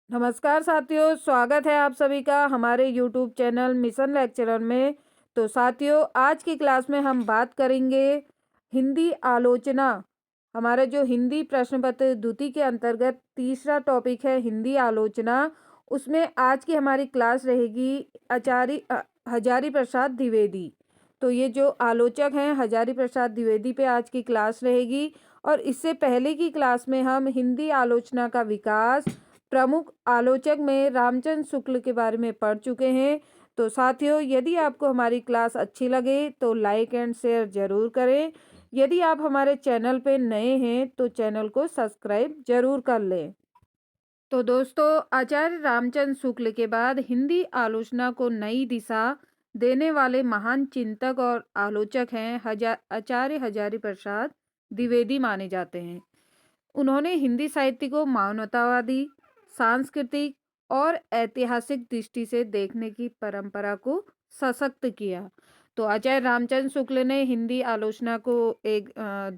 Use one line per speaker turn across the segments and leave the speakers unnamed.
नमस्कार साथियों, स्वागत है आप सभी का हमारे यूट्यूब चैनल मिशन लेक्चरर में। तो साथियों, आज की क्लास में हम बात करेंगे हिंदी आलोचना। हमारा जो हिंदी प्रश्न पत्र द्वितीय के अंतर्गत तीसरा टॉपिक है हिंदी आलोचना। उसमें आज की हमारी क्लास रहेगी आचार्य हजारी प्रसाद द्विवेदी। तो ये जो आलोचक हैं हजारी प्रसाद द्विवेदी पे आज की क्लास रहेगी। और इससे पहले की क्लास में हम हिंदी आलोचना का विकास, प्रमुख आलोचक में रामचंद्र शुक्ल के बारे में पढ़ चुके हैं। तो साथियों, यदि आपको हमारी क्लास अच्छी लगे तो लाइक एंड शेयर जरूर करें। यदि आप हमारे चैनल पे नए हैं तो चैनल को सब्सक्राइब जरूर कर लें। तो दोस्तों, आचार्य रामचंद्र शुक्ल के बाद हिंदी आलोचना को नई दिशा देने वाले महान चिंतक और आलोचक हैं आचार्य हजारी प्रसाद द्विवेदी माने जाते हैं। उन्होंने हिंदी साहित्य को मानवतावादी, सांस्कृतिक और ऐतिहासिक दृष्टि से देखने की परंपरा को सशक्त किया। तो आचार्य रामचंद्र शुक्ल ने हिंदी आलोचना को एक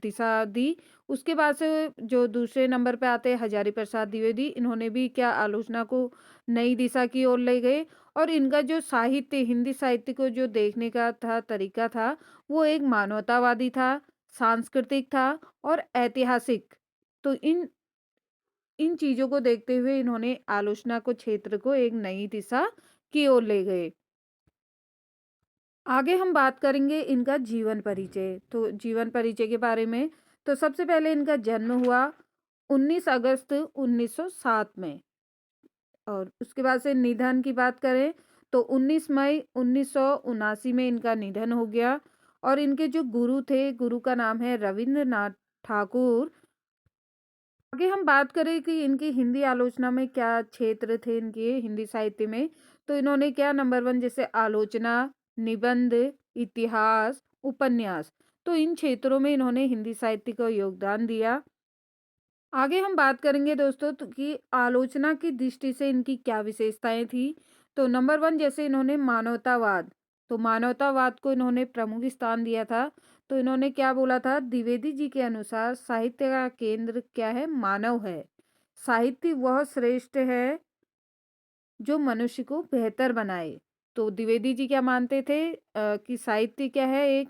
दिशा दी। उसके बाद से जो दूसरे नंबर पे आते हैं हजारी प्रसाद द्विवेदी, इन्होंने भी क्या आलोचना को नई दिशा की ओर ले गए। और इनका जो साहित्य, हिंदी साहित्य को जो देखने का था तरीका था, वो एक मानवतावादी था, सांस्कृतिक था और ऐतिहासिक। तो इन इन चीजों को देखते हुए इन्होंने आलोचना को क्षेत्र को एक नई दिशा की ओर ले गए। आगे हम बात करेंगे इनका जीवन परिचय। तो जीवन परिचय के बारे में, तो सबसे पहले इनका जन्म हुआ 19 अगस्त 1907 में। और उसके बाद से निधन की बात करें तो 19 मई 1979 में इनका निधन हो गया। और इनके जो गुरु थे, गुरु का नाम है रविंद्रनाथ ठाकुर। आगे हम बात करें कि इनकी हिंदी आलोचना में क्या क्षेत्र थे इनके हिंदी साहित्य में। तो इन्होंने क्या नंबर 1 जैसे आलोचना, निबंध, इतिहास, उपन्यास, तो इन क्षेत्रों में इन्होंने हिंदी साहित्य को योगदान दिया। आगे हम बात करेंगे दोस्तों तो कि आलोचना की दृष्टि से इनकी क्या विशेषताएं थी। तो नंबर 1 जैसे इन्होंने मानवतावाद, तो मानवतावाद को इन्होंने प्रमुख स्थान दिया था। तो इन्होंने क्या बोला था, द्विवेदी जी के अनुसार साहित्य का केंद्र क्या है, मानव है। साहित्य वह श्रेष्ठ है जो मनुष्य को बेहतर बनाए। तो द्विवेदी जी क्या मानते थे कि साहित्य क्या है, एक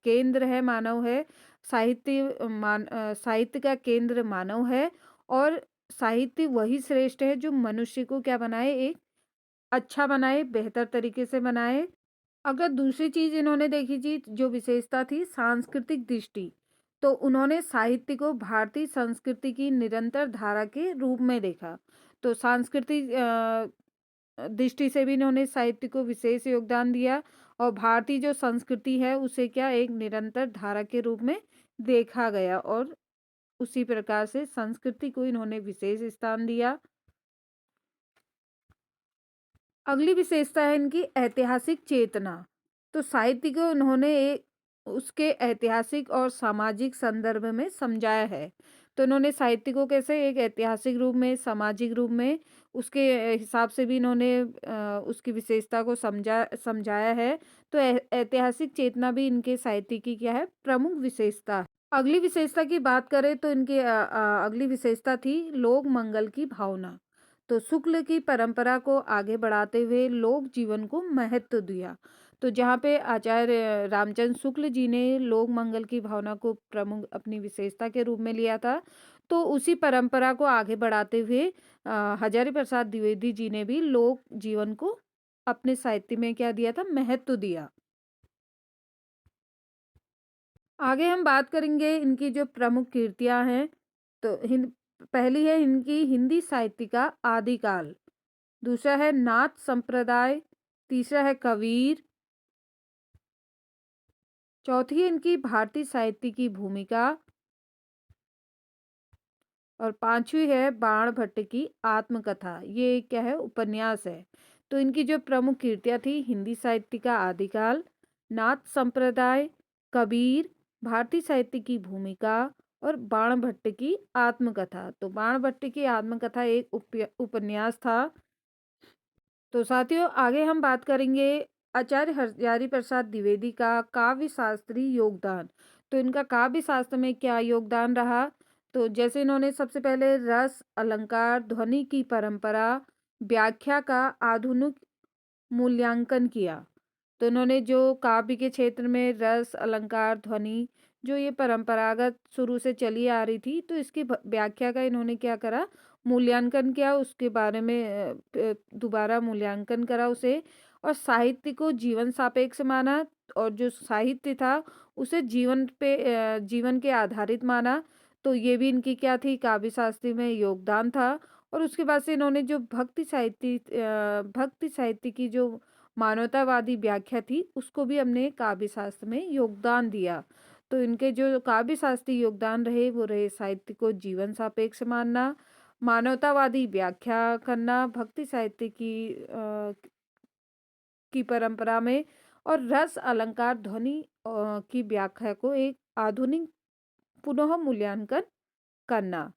केंद्र है, मानव है। साहित्य का केंद्र मानव है। और साहित्य वही श्रेष्ठ है जो मनुष्य को क्या बनाए, एक अच्छा बनाए, बेहतर तरीके से बनाए। अगर दूसरी चीज इन्होंने देखी जी, जो विशेषता थी सांस्कृतिक दृष्टि, तो उन्होंने साहित्य को भारतीय संस्कृति की निरंतर धारा के रूप में देखा। तो सांस्कृतिक दृष्टि से भी इन्होंने साहित्य को विशेष योगदान दिया। और भारतीय जो संस्कृति है उसे क्या एक निरंतर धारा के रूप में देखा गया। और उसी प्रकार से संस्कृति को इन्होंने विशेष स्थान दिया। अगली विशेषता है इनकी ऐतिहासिक चेतना। तो साहित्य को उन्होंने एक उसके ऐतिहासिक और सामाजिक संदर्भ में समझाया है। तो इन्होंने साहित्य को कैसे एक ऐतिहासिक रूप में, सामाजिक रूप में, उसके हिसाब से भी इन्होंने उसकी विशेषता को समझाया है। तो ऐतिहासिक चेतना भी इनके साहित्य की क्या है, प्रमुख विशेषता है। अगली विशेषता की बात करें तो इनकी अगली विशेषता थी लोक मंगल की भावना। तो शुक्ल की परंपरा को आगे बढ़ाते हुए लोक जीवन को महत्व दिया। तो जहाँ पे आचार्य रामचंद्र शुक्ल जी ने लोक मंगल की भावना को प्रमुख अपनी विशेषता के रूप में लिया था, तो उसी परंपरा को आगे बढ़ाते हुए हजारी प्रसाद द्विवेदी जी ने भी लोक जीवन को अपने साहित्य में क्या दिया था, महत्व दिया। आगे हम बात करेंगे इनकी जो प्रमुख कृतियां हैं। तो पहली है इनकी हिंदी साहित्य का आदिकाल, दूसरा है नाथ संप्रदाय, तीसरा है कबीर, चौथी है इनकी भारतीय साहित्य की भूमिका, और पांचवी है बाण भट्ट की आत्मकथा। ये क्या है, उपन्यास है। तो इनकी जो प्रमुख कृतियां थी, हिंदी साहित्य का आदिकाल, नाथ संप्रदाय, कबीर, भारतीय साहित्य की भूमिका और बाण भट्ट की आत्मकथा। तो बाण भट्ट की आत्मकथा एक उपन्यास था। तो साथियों, आगे हम बात करेंगे आचार्य हजारी प्रसाद द्विवेदी का काव्य शास्त्रीय योगदान। तो इनका काव्य शास्त्र में क्या योगदान रहा। तो जैसे इन्होंने सबसे पहले रस, अलंकार, ध्वनि की परंपरा, व्याख्या का आधुनिक मूल्यांकन किया। तो इन्होंने जो काव्य के क्षेत्र में रस, अलंकार, ध्वनि जो ये परंपरागत शुरू से चली आ रही थी, तो इसकी व्याख्या का इन्होंने क्या करा, मूल्यांकन किया, उसके बारे में दोबारा मूल्यांकन करा उसे, और साहित्य को जीवन सापेक्ष माना, और जो साहित्य था उसे जीवन के आधारित माना। तो ये भी इनकी क्या थी, काव्य शास्त्र में योगदान था। और उसके बाद से इन्होंने जो भक्ति साहित्य की जो मानवतावादी व्याख्या थी, उसको भी हमने काव्य शास्त्र में योगदान दिया। तो इनके जो काव्य शास्त्रीय योगदान रहे वो रहे साहित्य को जीवन सापेक्ष मानना, मानवतावादी व्याख्या करना भक्ति साहित्य की परंपरा में, और रस, अलंकार, ध्वनि की व्याख्या को एक आधुनिक पुनः मूल्यांकन करना।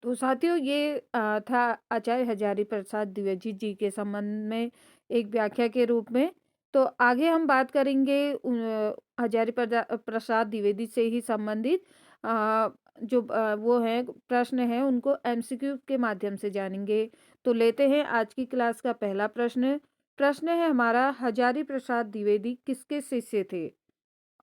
तो साथियों ये था आचार्य हजारी प्रसाद द्विवेदी जी के संबंध में एक व्याख्या के रूप में। तो आगे हम बात करेंगे हजारी प्रसाद द्विवेदी से ही संबंधित जो वो है प्रश्न है, उनको एमसीक्यू के माध्यम से जानेंगे। तो लेते हैं आज की क्लास का पहला प्रश्न। प्रश्न है हमारा, हजारी प्रसाद द्विवेदी किसके शिष्य थे?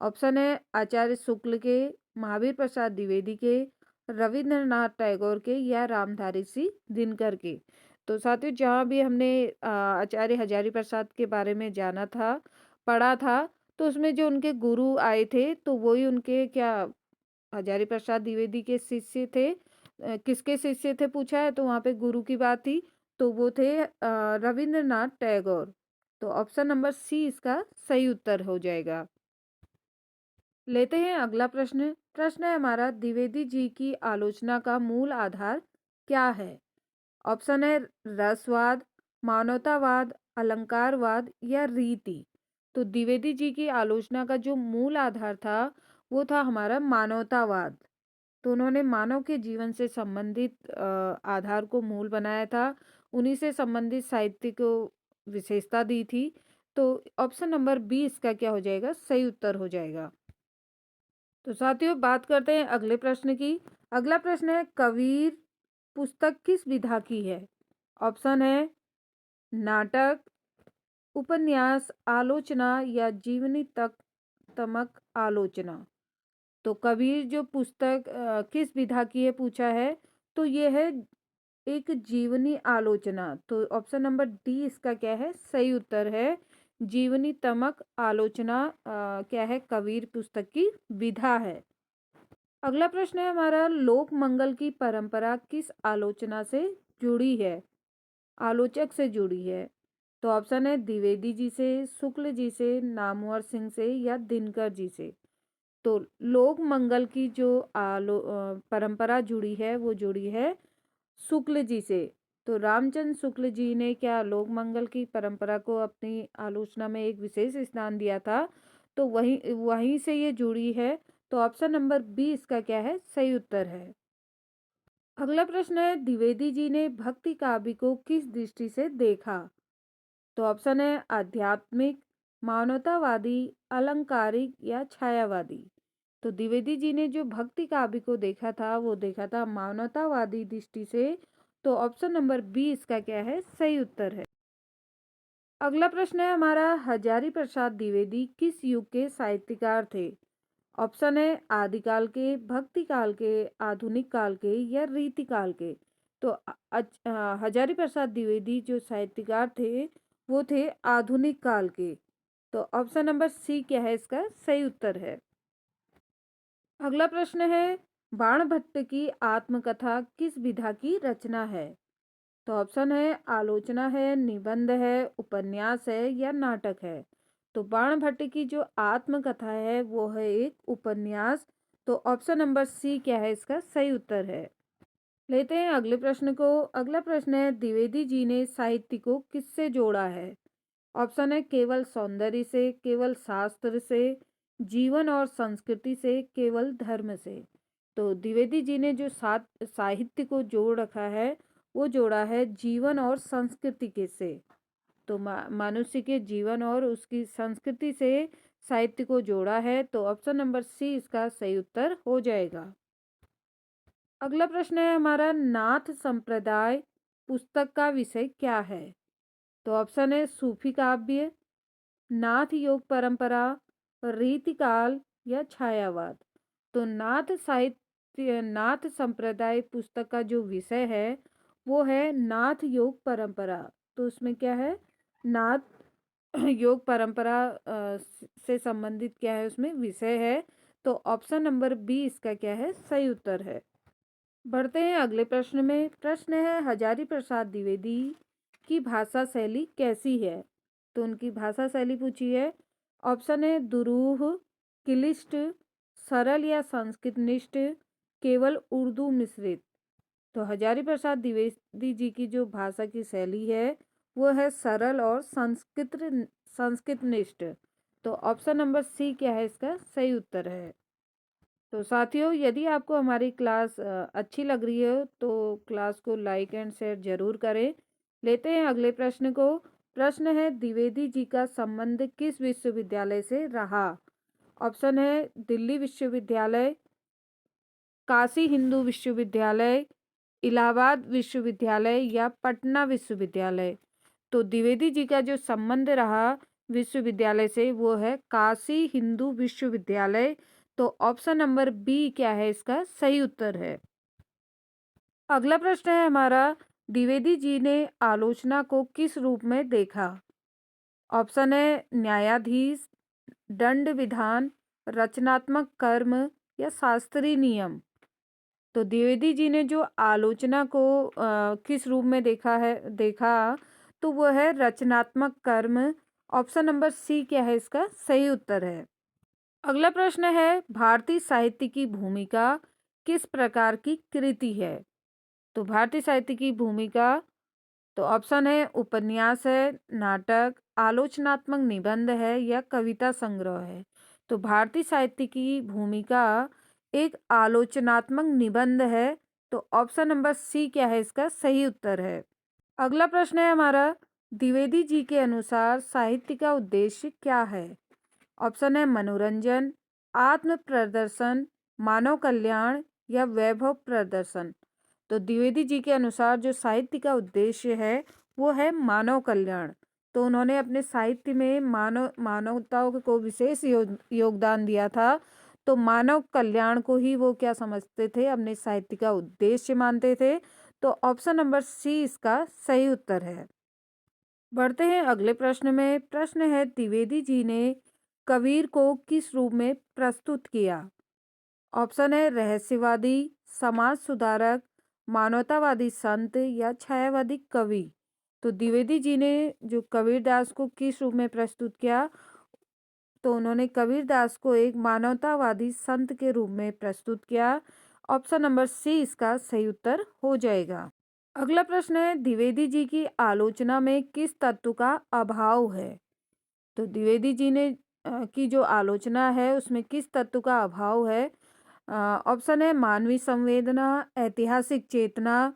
ऑप्शन है आचार्य शुक्ल के, महावीर प्रसाद द्विवेदी के, रविंद्रनाथ टैगोर के, या रामधारी सिंह दिनकर के। तो साथियों जहाँ भी हमने आचार्य हजारी प्रसाद के बारे में जाना था, पढ़ा था, तो उसमें जो उनके गुरु आए थे तो वही उनके क्या हजारी प्रसाद द्विवेदी के शिष्य थे। किसके शिष्य थे पूछा है, तो वहाँ पे गुरु की बात थी, तो वो थे रविंद्रनाथ टैगोर। तो ऑप्शन नंबर सी इसका सही उत्तर हो जाएगा। लेते हैं अगला प्रश्न। प्रश्न है हमारा, द्विवेदी जी की आलोचना का मूल आधार क्या है? ऑप्शन है रसवाद, मानवतावाद, अलंकारवाद, या रीति। तो द्विवेदी जी की आलोचना का जो मूल आधार था वो था हमारा मानवतावाद। तो उन्होंने मानव के जीवन से संबंधित आधार को मूल बनाया था, उन्हीं से संबंधित साहित्य को विशेषता दी थी। तो ऑप्शन नंबर बी इसका क्या हो जाएगा, सही उत्तर हो जाएगा। तो साथियों बात करते हैं अगले प्रश्न की। अगला प्रश्न है, कबीर पुस्तक किस विधा की है? ऑप्शन है नाटक, उपन्यास, आलोचना, या जीवनी तक तमक आलोचना। तो कबीर जो पुस्तक किस विधा की है पूछा है, तो ये है एक जीवनी आलोचना। तो ऑप्शन नंबर डी इसका क्या है, सही उत्तर है। जीवनी तमक आलोचना क्या है, कबीर पुस्तक की विधा है। अगला प्रश्न है हमारा, लोक मंगल की परंपरा किस आलोचना से जुड़ी है, आलोचक से जुड़ी है? तो ऑप्शन है द्विवेदी जी से, शुक्ल जी से, नामवर सिंह से, या दिनकर जी से। तो लोक मंगल की जो परंपरा जुड़ी है वो जुड़ी है शुक्ल जी से। तो रामचंद्र शुक्ल जी ने क्या लोक मंगल की परंपरा को अपनी आलोचना में एक विशेष स्थान दिया था, तो वहीं वहीं से ये जुड़ी है। तो ऑप्शन नंबर बी इसका क्या है, सही उत्तर है। अगला प्रश्न है, द्विवेदी जी ने भक्ति काव्य को किस दृष्टि से देखा? तो ऑप्शन है आध्यात्मिक, मानवतावादी, अलंकारिक, या छायावादी। तो द्विवेदी जी ने जो भक्ति काव्य को देखा था वो देखा था मानवतावादी दृष्टि से। तो ऑप्शन नंबर बी इसका क्या है, सही उत्तर है। अगला प्रश्न है हमारा, हजारी प्रसाद द्विवेदी किस युग के साहित्यकार थे? ऑप्शन है आदिकाल के, भक्ति काल के, आधुनिक काल के, या रीति काल के। तो हजारी प्रसाद द्विवेदी जो साहित्यकार थे वो थे आधुनिक काल के। तो ऑप्शन नंबर सी क्या है, इसका सही उत्तर है। अगला प्रश्न है, बाणभट्ट की आत्मकथा किस विधा की रचना है? तो ऑप्शन है आलोचना है, निबंध है, उपन्यास है, या नाटक है। तो बाणभट्ट की जो आत्मकथा है वो है एक उपन्यास। तो ऑप्शन नंबर सी क्या है, इसका सही उत्तर है। लेते हैं अगले प्रश्न को। अगला प्रश्न है, द्विवेदी जी ने साहित्य को किससे जोड़ा है? ऑप्शन है केवल सौंदर्य से, केवल शास्त्र से, जीवन और संस्कृति से, केवल धर्म से। तो द्विवेदी जी ने जो साहित्य को जोड़ रखा है वो जोड़ा है जीवन और संस्कृति के से। तो मनुष्य के जीवन और उसकी संस्कृति से साहित्य को जोड़ा है? तो ऑप्शन नंबर सी इसका सही उत्तर हो जाएगा। अगला प्रश्न है हमारा, नाथ संप्रदाय पुस्तक का विषय क्या है? तो ऑप्शन है सूफी काव्य, नाथ योग परंपरा, रीतिकाल या छायावाद। तो नाथ संप्रदाय पुस्तक का जो विषय है वो है नाथ योग परंपरा। तो उसमें क्या है, नाथ योग परंपरा से संबंधित क्या है, उसमें विषय है। तो ऑप्शन नंबर बी इसका क्या है, सही उत्तर है। बढ़ते हैं अगले प्रश्न में। प्रश्न है, हजारी प्रसाद द्विवेदी की भाषा शैली कैसी है? तो उनकी भाषा शैली पूछी है। ऑप्शन है दुरूह, क्लिष्ट, सरल या संस्कृत निष्ठ, केवल उर्दू मिश्रित। तो हजारी प्रसाद द्विवेदी जी की जो भाषा की शैली है वो है सरल और संस्कृत निष्ठ। तो ऑप्शन नंबर सी क्या है, इसका सही उत्तर है। तो साथियों, यदि आपको हमारी क्लास अच्छी लग रही है तो क्लास को लाइक एंड शेयर जरूर करें। लेते हैं अगले प्रश्न को। प्रश्न है, द्विवेदी जी का संबंध किस विश्वविद्यालय से रहा? ऑप्शन है दिल्ली विश्वविद्यालय, काशी हिंदू विश्वविद्यालय, इलाहाबाद विश्वविद्यालय या पटना विश्वविद्यालय। तो द्विवेदी जी का जो संबंध रहा विश्वविद्यालय से वो है काशी हिंदू विश्वविद्यालय। तो ऑप्शन नंबर बी क्या है, इसका सही उत्तर है। अगला प्रश्न है हमारा, द्विवेदी जी ने आलोचना को किस रूप में देखा? ऑप्शन है न्यायाधीश, दंड विधान, रचनात्मक कर्म या शास्त्रीय नियम। तो द्विवेदी जी ने जो आलोचना को किस रूप में देखा तो वो है रचनात्मक कर्म। ऑप्शन नंबर सी क्या है, इसका सही उत्तर है। अगला प्रश्न है, भारतीय साहित्य की भूमिका किस प्रकार की कृति है? तो भारतीय साहित्य की भूमिका, तो ऑप्शन है उपन्यास है, नाटक, आलोचनात्मक निबंध है या कविता संग्रह है। तो भारतीय साहित्य की भूमिका एक आलोचनात्मक निबंध है। तो ऑप्शन नंबर सी क्या है, इसका सही उत्तर है। अगला प्रश्न है हमारा, द्विवेदी जी के अनुसार साहित्य का उद्देश्य क्या है? ऑप्शन है मनोरंजन, आत्म प्रदर्शन, मानव कल्याण या वैभव प्रदर्शन। तो द्विवेदी जी के अनुसार जो साहित्य का उद्देश्य है वो है मानव कल्याण। तो उन्होंने अपने साहित्य में मानवताओं को विशेष योगदान दिया था। तो मानव कल्याण को ही वो क्या समझते थे, अपने साहित्य का उद्देश्य मानते थे। तो ऑप्शन नंबर सी इसका सही उत्तर है। बढ़ते हैं अगले प्रश्न में। प्रश्न है, द्विवेदी जी ने कबीर को किस रूप में प्रस्तुत किया? ऑप्शन है रहस्यवादी, समाज सुधारक, मानवतावादी संत या छायावादी कवि। तो द्विवेदी जी ने जो कबीरदास को किस रूप में प्रस्तुत किया? तो उन्होंने कबीरदास को एक मानवतावादी संत के रूप में प्रस्तुत किया। ऑप्शन नंबर सी इसका सही उत्तर हो जाएगा। अगला प्रश्न है, द्विवेदी जी की आलोचना में किस तत्व का अभाव है? तो द्विवेदी जी ने की जो आलोचना है उसमें किस तत्व का अभाव है? ऑप्शन है मानवीय संवेदना, ऐतिहासिक चेतना,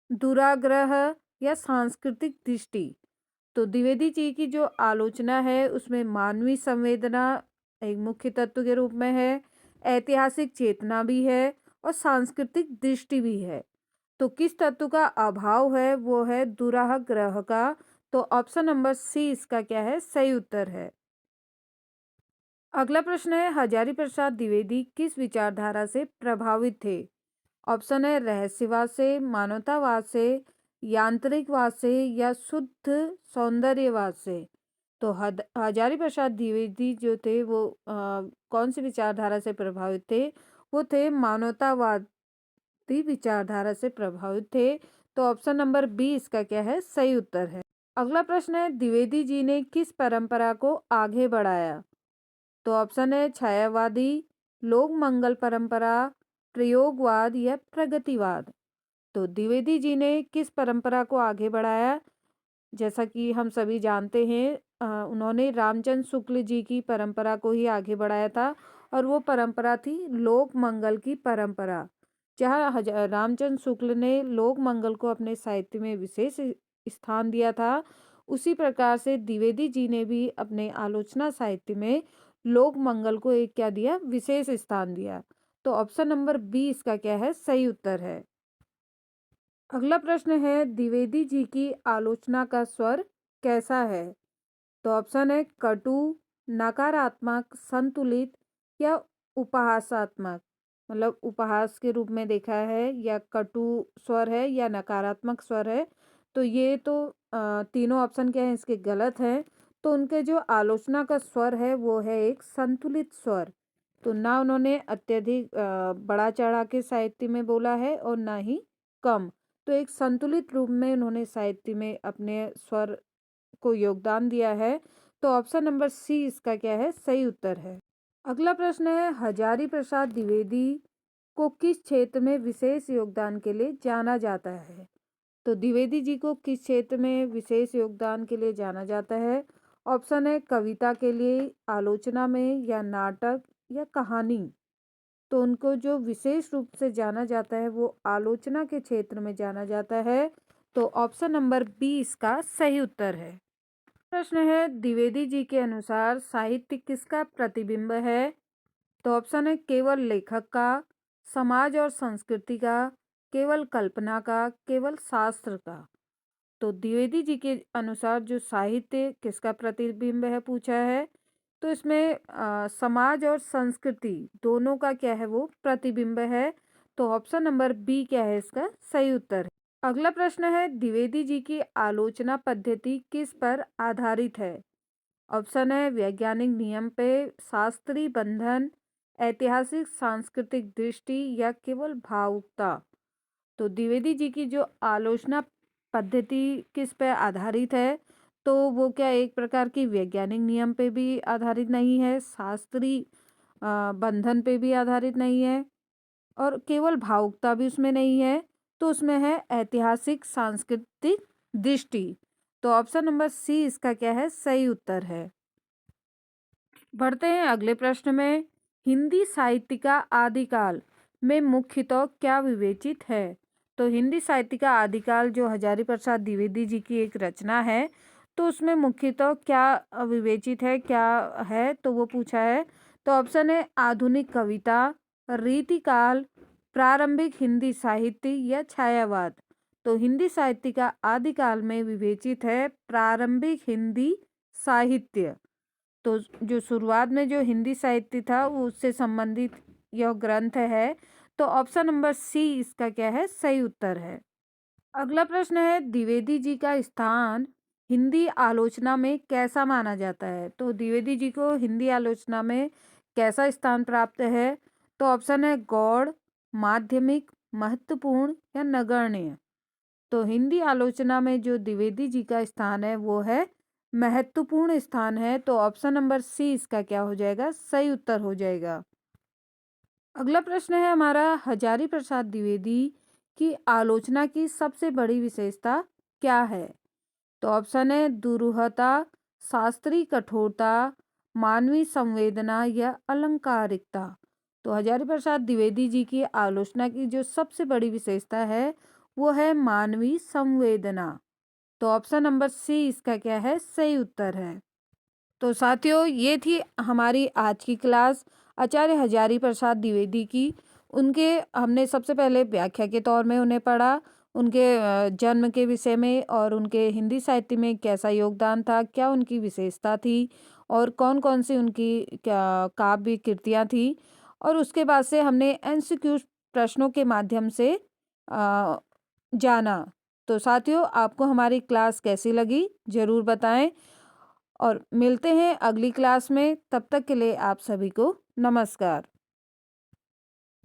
दुराग्रह या सांस्कृतिक दृष्टि। तो द्विवेदी जी की जो आलोचना है उसमें मानवीय संवेदना एक मुख्य तत्व के रूप में है, ऐतिहासिक चेतना भी है और सांस्कृतिक दृष्टि भी है। तो किस तत्व का अभाव है? वो है दुराग्रह का। तो ऑप्शन नंबर सी इसका क्या है, सही उत्तर है। अगला प्रश्न है, हजारी प्रसाद द्विवेदी किस विचारधारा से प्रभावित थे? ऑप्शन है रहस्यवाद से, मानवतावाद से, यांत्रिकवाद से या शुद्ध सौंदर्यवाद से। तो हजारी प्रसाद द्विवेदी जो थे वो कौन सी विचारधारा से प्रभावित थे? वो थे मानवतावादी विचारधारा से प्रभावित थे। तो ऑप्शन नंबर बी इसका क्या है, सही उत्तर है। अगला प्रश्न है, द्विवेदी जी ने किस परंपरा को आगे बढ़ाया? तो ऑप्शन है छायावादी, लोक मंगल परंपरा, प्रयोगवाद या प्रगतिवाद। तो द्विवेदी जी ने किस परंपरा को आगे बढ़ाया? जैसा कि हम सभी जानते हैं उन्होंने रामचंद्र शुक्ल जी की परंपरा को ही आगे बढ़ाया था और वो परंपरा थी लोक मंगल की परंपरा। जहाँ रामचंद्र शुक्ल ने लोक मंगल को अपने साहित्य में विशेष स्थान दिया था, उसी प्रकार से द्विवेदी जी ने भी अपने आलोचना साहित्य में लोक मंगल को एक क्या दिया, विशेष स्थान दिया। तो ऑप्शन नंबर बी इसका क्या है, सही उत्तर है। अगला प्रश्न है, द्विवेदी जी की आलोचना का स्वर कैसा है? तो ऑप्शन है कटु, नकारात्मक, संतुलित या उपहासात्मक। मतलब उपहास के रूप में देखा है, या कटु स्वर है या नकारात्मक स्वर है। तो ये तो तीनों ऑप्शन क्या है इसके गलत हैं। तो उनके जो आलोचना का स्वर है वो है एक संतुलित स्वर। तो ना उन्होंने अत्यधिक बड़ा चढ़ा के साहित्य में बोला है और ना ही कम। तो एक संतुलित रूप में उन्होंने साहित्य में अपने स्वर को योगदान दिया है। तो ऑप्शन नंबर सी इसका क्या है, सही उत्तर है। अगला प्रश्न है, हजारी प्रसाद द्विवेदी को किस क्षेत्र में विशेष योगदान के लिए जाना जाता है? तो द्विवेदी जी को किस क्षेत्र में विशेष योगदान के लिए जाना जाता है? ऑप्शन है कविता के लिए, आलोचना में, या नाटक, या कहानी। तो उनको जो विशेष रूप से जाना जाता है वो आलोचना के क्षेत्र में जाना जाता है। तो ऑप्शन नंबर बी इसका सही उत्तर है। प्रश्न है, द्विवेदी जी के अनुसार साहित्य किसका प्रतिबिंब है? तो ऑप्शन है केवल लेखक का, समाज और संस्कृति का, केवल कल्पना का, केवल शास्त्र का। तो द्विवेदी जी के अनुसार जो साहित्य किसका प्रतिबिंब है पूछा है, तो इसमें समाज और संस्कृति दोनों का क्या है वो प्रतिबिंब है। तो ऑप्शन नंबर बी क्या है इसका सही उत्तर है। अगला प्रश्न है, द्विवेदी जी की आलोचना पद्धति किस पर आधारित है? ऑप्शन है वैज्ञानिक नियम पे, शास्त्रीय बंधन, ऐतिहासिक सांस्कृतिक दृष्टि, या केवल भावुकता। तो द्विवेदी जी की जो आलोचना पद्धति किस पे आधारित है, तो वो क्या एक प्रकार की वैज्ञानिक नियम पे भी आधारित नहीं है, शास्त्रीय बंधन पे भी आधारित नहीं है, और केवल भावुकता भी उसमें नहीं है। तो उसमें है ऐतिहासिक सांस्कृतिक दृष्टि। तो ऑप्शन नंबर सी इसका क्या है, सही उत्तर है। बढ़ते हैं अगले प्रश्न में, हिंदी साहित्य का आदिकाल में मुख्यतः क्या विवेचित है? तो हिंदी साहित्य का आदिकाल जो हजारी प्रसाद द्विवेदी जी की एक रचना है, तो उसमें मुख्यतः क्या विवेचित है, क्या है, तो वो पूछा है। तो ऑप्शन है आधुनिक कविता, रीतिकाल, प्रारंभिक हिंदी साहित्य, या छायावाद। तो हिंदी साहित्य का आदिकाल में विवेचित है प्रारंभिक हिंदी साहित्य। तो जो शुरुआत में जो हिंदी साहित्य था वो उससे संबंधित यह ग्रंथ है। तो ऑप्शन नंबर सी इसका क्या है, सही उत्तर है। अगला प्रश्न है, द्विवेदी जी का स्थान हिंदी आलोचना में कैसा माना जाता है? तो द्विवेदी जी को हिंदी आलोचना में कैसा स्थान प्राप्त है? तो ऑप्शन है गौड़, माध्यमिक, महत्वपूर्ण, या नगण्य। तो हिंदी आलोचना में जो द्विवेदी जी का स्थान है वो है महत्वपूर्ण स्थान है। तो ऑप्शन नंबर सी इसका क्या हो जाएगा, सही उत्तर हो जाएगा। अगला प्रश्न है हमारा, हजारी प्रसाद द्विवेदी की आलोचना की सबसे बड़ी विशेषता क्या है? तो ऑप्शन है दुरूहता, शास्त्रीय कठोरता, मानवीय संवेदना, या अलंकारिकता। तो हजारी प्रसाद द्विवेदी जी की आलोचना की जो सबसे बड़ी विशेषता है वो है मानवीय संवेदना। तो ऑप्शन नंबर सी इसका क्या है, सही उत्तर है। तो साथियों ये थी हमारी आज की क्लास आचार्य हजारी प्रसाद द्विवेदी की। उनके हमने सबसे पहले व्याख्या के तौर में उन्हें पढ़ा, उनके जन्म के विषय में, और उनके हिंदी साहित्य में कैसा योगदान था, क्या उनकी विशेषता थी, और कौन कौन सी उनकी क्या काव्य कृतियाँ थी। और उसके बाद से हमने एमसीक्यू प्रश्नों के माध्यम से जाना। तो साथियों आपको हमारी क्लास कैसी लगी ज़रूर बताएं, और मिलते हैं अगली क्लास में। तब तक के लिए आप सभी को नमस्कार।